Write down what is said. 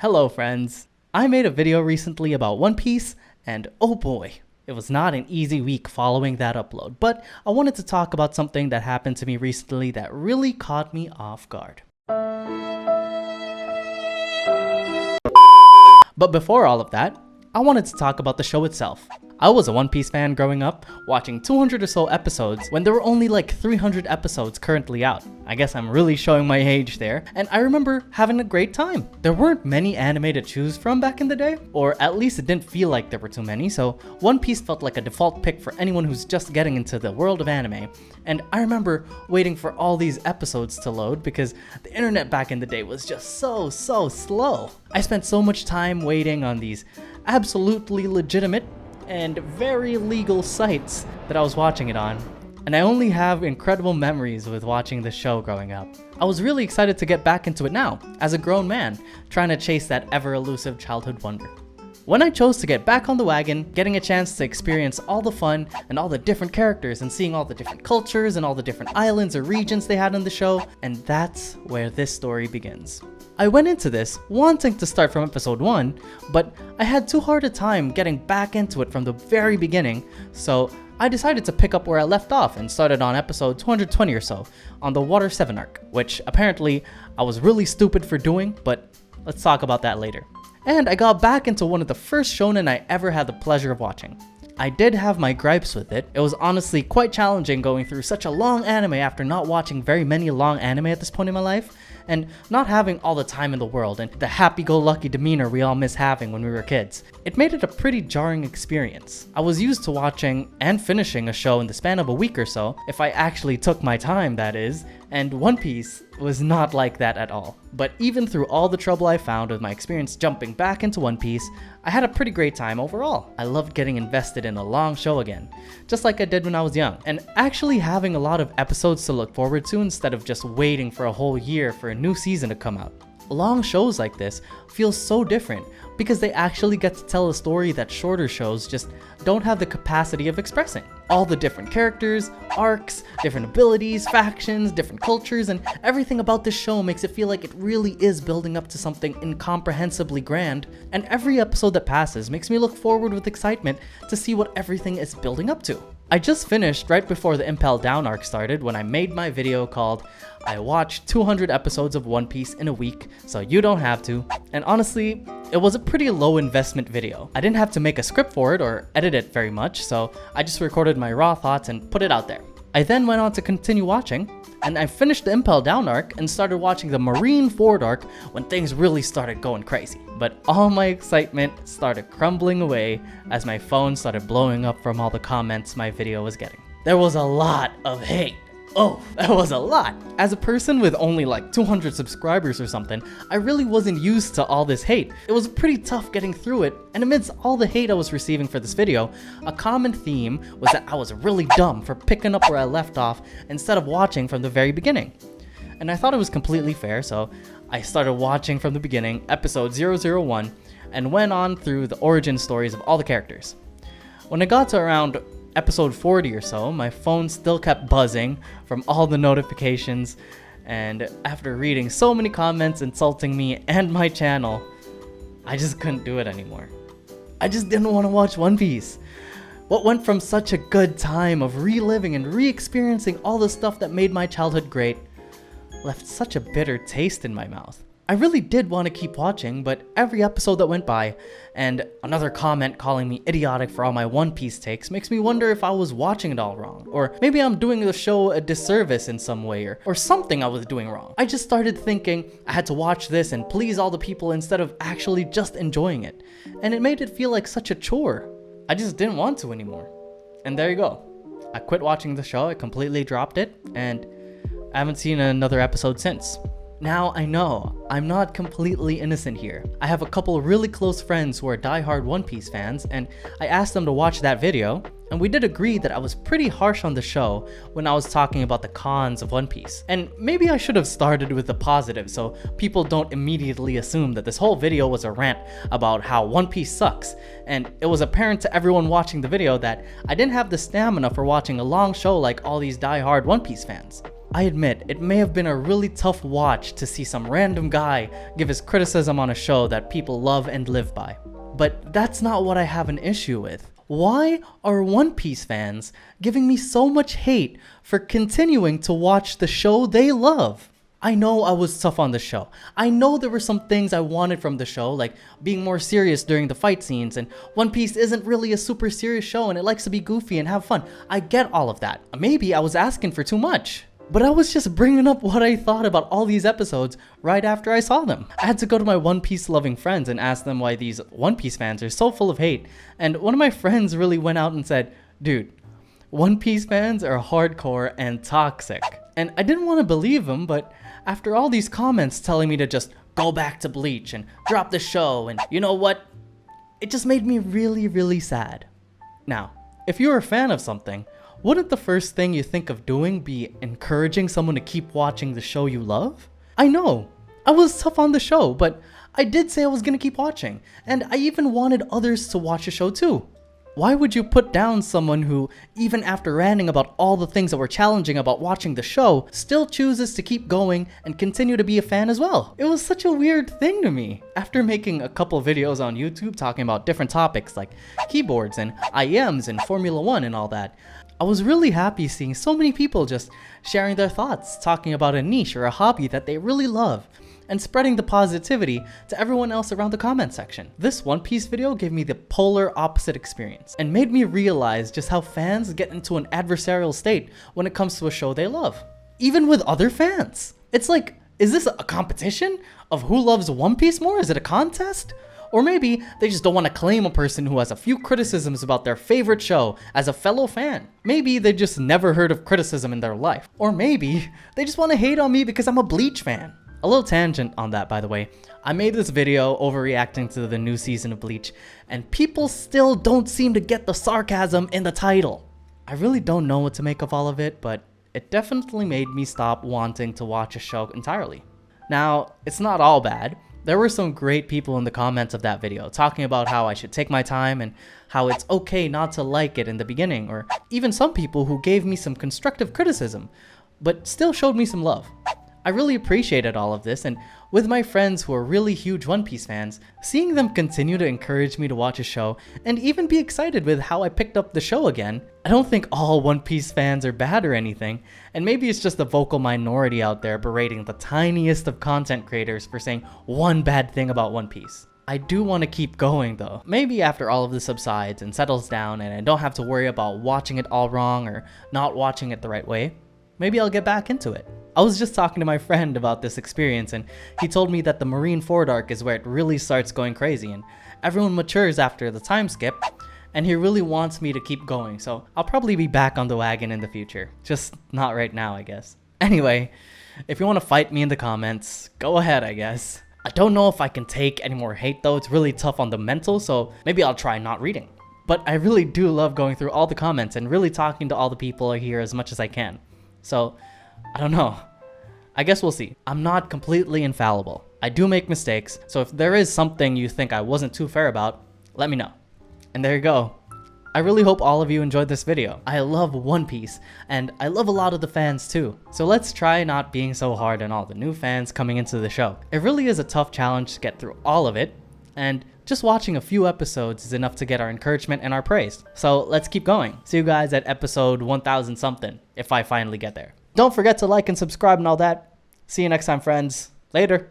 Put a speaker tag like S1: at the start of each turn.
S1: Hello friends! I made a video recently about One Piece, and oh boy, it was not an easy week following that upload, but I wanted to talk about something that happened to me recently that really caught me off guard. But before all of that, I wanted to talk about the show itself. I was a One Piece fan growing up, watching 200 or so episodes when there were only like 300 episodes currently out. I guess I'm really showing my age there, and I remember having a great time. There weren't many anime to choose from back in the day, or at least it didn't feel like there were too many, so One Piece felt like a default pick for anyone who's just getting into the world of anime. And I remember waiting for all these episodes to load because the internet back in the day was just so slow. I spent so much time waiting on these absolutely legitimate and very legal sites that I was watching it on, and I only have incredible memories with watching the show growing up. I was really excited to get back into it now, as a grown man, trying to chase that ever-elusive childhood wonder. When I chose to get back on the wagon, getting a chance to experience all the fun and all the different characters and seeing all the different cultures and all the different islands or regions they had in the show, and that's where this story begins. I went into this wanting to start from episode 1, but I had too hard a time getting back into it from the very beginning, so I decided to pick up where I left off and started on episode 220 or so, on the Water 7 arc, which apparently I was really stupid for doing, but let's talk about that later. And I got back into one of the first shonen I ever had the pleasure of watching. I did have my gripes with it. It was honestly quite challenging going through such a long anime after not watching very many long anime at this point in my life, and not having all the time in the world and the happy-go-lucky demeanor we all miss having when we were kids. It made it a pretty jarring experience. I was used to watching and finishing a show in the span of a week or so, if I actually took my time, that is, and One Piece was not like that at all. But even through all the trouble I found with my experience jumping back into One Piece, I had a pretty great time overall. I loved getting invested in a long show again, just like I did when I was young, and actually having a lot of episodes to look forward to instead of just waiting for a whole year for a new season to come out. Long shows like this feel so different because they actually get to tell a story that shorter shows just don't have the capacity of expressing. All the different characters, arcs, different abilities, factions, different cultures, and everything about this show makes it feel like it really is building up to something incomprehensibly grand, and every episode that passes makes me look forward with excitement to see what everything is building up to. I just finished right before the Impel Down arc started when I made my video called I watched 200 episodes of One Piece in a week, so you don't have to, and honestly, it was a pretty low investment video. I didn't have to make a script for it or edit it very much, so I just recorded my raw thoughts and put it out there. I then went on to continue watching, and I finished the Impel Down arc and started watching the Marineford arc when things really started going crazy. But all my excitement started crumbling away as my phone started blowing up from all the comments my video was getting. There was a lot of hate. Oh, that was a lot. As a person with only like 200 subscribers or something, I really wasn't used to all this hate. It was pretty tough getting through it, and amidst all the hate I was receiving for this video, a common theme was that I was really dumb for picking up where I left off instead of watching from the very beginning. And I thought it was completely fair, so I started watching from the beginning, episode 001, and went on through the origin stories of all the characters. When I got to around episode 40 or so, my phone still kept buzzing from all the notifications, and after reading so many comments insulting me and my channel, I just couldn't do it anymore. I just didn't want to watch One Piece. What went from such a good time of reliving and re-experiencing all the stuff that made my childhood great left such a bitter taste in my mouth. I really did want to keep watching, but every episode that went by, and another comment calling me idiotic for all my One Piece takes, makes me wonder if I was watching it all wrong, or maybe I'm doing the show a disservice in some way, or something I was doing wrong. I just started thinking I had to watch this and please all the people instead of actually just enjoying it, and it made it feel like such a chore. I just didn't want to anymore. And there you go. I quit watching the show, I completely dropped it, and I haven't seen another episode since. Now, I know, I'm not completely innocent here. I have a couple of really close friends who are diehard One Piece fans, and I asked them to watch that video, and we did agree that I was pretty harsh on the show when I was talking about the cons of One Piece. And maybe I should have started with the positive so people don't immediately assume that this whole video was a rant about how One Piece sucks, and it was apparent to everyone watching the video that I didn't have the stamina for watching a long show like all these diehard One Piece fans. I admit, it may have been a really tough watch to see some random guy give his criticism on a show that people love and live by. But that's not what I have an issue with. Why are One Piece fans giving me so much hate for continuing to watch the show they love? I know I was tough on the show. I know there were some things I wanted from the show, like being more serious during the fight scenes, and One Piece isn't really a super serious show and it likes to be goofy and have fun. I get all of that. Maybe I was asking for too much. But I was just bringing up what I thought about all these episodes right after I saw them. I had to go to my One Piece loving friends and ask them why these One Piece fans are so full of hate. And one of my friends really went out and said, dude, One Piece fans are hardcore and toxic. And I didn't want to believe him, but after all these comments telling me to just go back to Bleach and drop the show, and you know what? It just made me really, really sad. Now, if you're a fan of something, wouldn't the first thing you think of doing be encouraging someone to keep watching the show you love? I know, I was tough on the show, but I did say I was gonna keep watching, and I even wanted others to watch the show too. Why would you put down someone who, even after ranting about all the things that were challenging about watching the show, still chooses to keep going and continue to be a fan as well? It was such a weird thing to me. After making a couple videos on YouTube talking about different topics like keyboards and IEMs and Formula 1 and all that, I was really happy seeing so many people just sharing their thoughts, talking about a niche or a hobby that they really love, and spreading the positivity to everyone else around the comment section. This One Piece video gave me the polar opposite experience and made me realize just how fans get into an adversarial state when it comes to a show they love, even with other fans. It's like, is this a competition of who loves One Piece more? Is it a contest? Or maybe they just don't want to claim a person who has a few criticisms about their favorite show as a fellow fan. Maybe they just never heard of criticism in their life. Or maybe they just want to hate on me because I'm a Bleach fan. A little tangent on that, by the way. I made this video overreacting to the new season of Bleach, and people still don't seem to get the sarcasm in the title. I really don't know what to make of all of it, but it definitely made me stop wanting to watch a show entirely. Now, it's not all bad. There were some great people in the comments of that video talking about how I should take my time and how it's okay not to like it in the beginning, or even some people who gave me some constructive criticism, but still showed me some love. I really appreciated all of this, and with my friends who are really huge One Piece fans, seeing them continue to encourage me to watch a show and even be excited with how I picked up the show again. I don't think all One Piece fans are bad or anything, and maybe it's just the vocal minority out there berating the tiniest of content creators for saying one bad thing about One Piece. I do want to keep going though. Maybe after all of this subsides and settles down and I don't have to worry about watching it all wrong or not watching it the right way, maybe I'll get back into it. I was just talking to my friend about this experience, and he told me that the Marineford arc is where it really starts going crazy and everyone matures after the time skip, and he really wants me to keep going, so I'll probably be back on the wagon in the future. Just not right now, I guess. Anyway, if you want to fight me in the comments, go ahead, I guess. I don't know if I can take any more hate though. It's really tough on the mental, so maybe I'll try not reading. But I really do love going through all the comments and really talking to all the people here as much as I can. So, I don't know. I guess we'll see. I'm not completely infallible. I do make mistakes, so if there is something you think I wasn't too fair about, let me know. And there you go. I really hope all of you enjoyed this video. I love One Piece, and I love a lot of the fans too. So let's try not being so hard on all the new fans coming into the show. It really is a tough challenge to get through all of it, and just watching a few episodes is enough to get our encouragement and our praise. So let's keep going. See you guys at episode 1000 something, if I finally get there. Don't forget to like and subscribe and all that. See you next time, friends. Later.